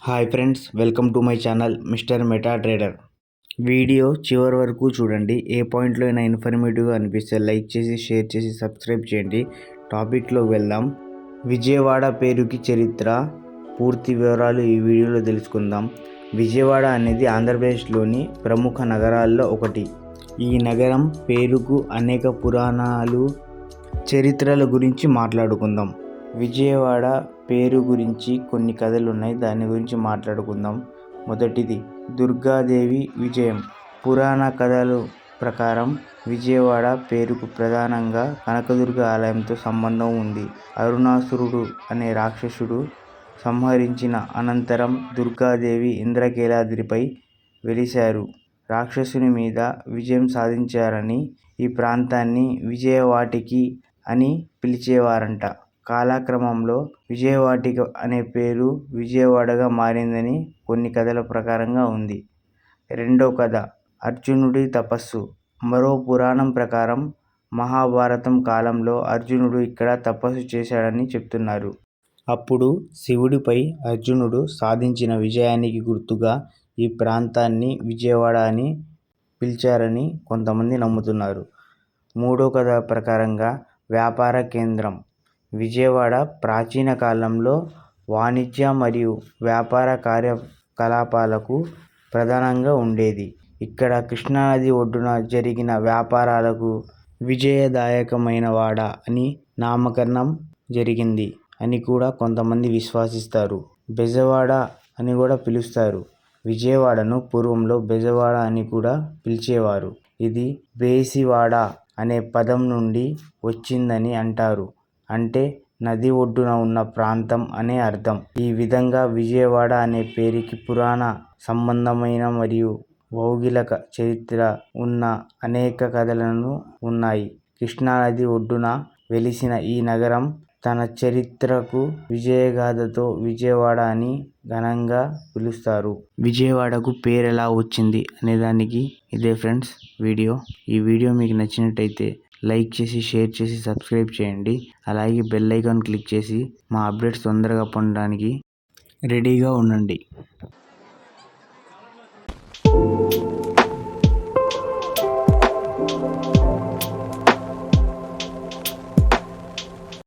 Hi friends, welcome to my channel mister meta trader. Video చివరి వరకు చూడండి. ఏ పాయింట్లో అయినా ఇన్ఫర్మేటివ్గా అనిపిస్తే లైక్ చేసి, షేర్ చేసి, సబ్స్క్రైబ్ చేయండి. టాపిక్లోకి వెళ్దాం. విజయవాడ పేరుకి చరిత్ర, పూర్తి వివరాలు ఈ వీడియోలో తెలుసుకుందాం. విజయవాడ అనేది ఆంధ్రప్రదేశ్లోని ప్రముఖ నగరాల్లో ఒకటి. ఈ నగరం పేరుకు అనేక పురాణాలు, చరిత్రల గురించి మాట్లాడుకుందాం. విజయవాడ పేరు గురించి కొన్ని కథలు ఉన్నాయి, దాని గురించి మాట్లాడుకుందాం. మొదటిది దుర్గాదేవి విజయం. పురాణ కథల ప్రకారం విజయవాడ పేరుకు ప్రధానంగా కనకదుర్గ ఆలయంతో సంబంధం ఉంది. అరుణాసురుడు అనే రాక్షసుడు సంహరించిన అనంతరం దుర్గాదేవి ఇంద్రకీలాద్రిపై వెలిశారు. రాక్షసుని మీద విజయం సాధించారని ఈ ప్రాంతాన్ని విజయవాటికి అని పిలిచేవారంట. కాలక్రమంలో విజయవాటిక అనే పేరు విజయవాడగా మారిందని కొన్ని కథల ప్రకారంగా ఉంది. రెండో కథ అర్జునుడి తపస్సు. మరో పురాణం ప్రకారం మహాభారతం కాలంలో అర్జునుడు ఇక్కడ తపస్సు చేశాడని చెప్తున్నారు. అప్పుడు శివుడిపై అర్జునుడు సాధించిన విజయానికి గుర్తుగా ఈ ప్రాంతాన్ని విజయవాడ అని పిలిచారని కొంతమంది నమ్ముతున్నారు. మూడో కథ ప్రకారంగా వ్యాపార కేంద్రం. విజయవాడ ప్రాచీన కాలంలో వాణిజ్య మరియు వ్యాపార కార్యకలాపాలకు ప్రధానంగా ఉండేది. ఇక్కడ కృష్ణానది ఒడ్డున జరిగిన వ్యాపారాలకు విజయదాయకమైన వాడ అని నామకరణం జరిగింది అని కూడా కొంతమంది విశ్వసిస్తారు. బెజవాడ అని కూడా పిలుస్తారు. విజయవాడను పూర్వంలో బెజవాడ అని కూడా పిలిచేవారు. ఇది బేసివాడ అనే పదం నుండి వచ్చిందని అంటారు. అంటే నది ఒడ్డున ఉన్న ప్రాంతం అనే అర్థం. ఈ విధంగా విజయవాడ అనే పేరుకి పురాణ సంబంధమైన మరియు భౌగోళిక చరిత్ర ఉన్న అనేక కథలను ఉన్నాయి. కృష్ణానది ఒడ్డున వెలిసిన ఈ నగరం తన చరిత్రకు విజయగాథతో విజయవాడ అని ఘనంగా పిలుస్తారు. విజయవాడకు పేరు ఎలా వచ్చింది అనే దానికి ఇదే ఫ్రెండ్స్ వీడియో. ఈ వీడియో మీకు నచ్చినట్టయితే లైక్ చేసి, షేర్ చేసి, సబ్స్క్రైబ్ చేయండి. అలాగే బెల్ ఐకాన్ క్లిక్ చేసి మా అప్డేట్స్ తొందరగా పొందడానికి రెడీగా ఉండండి.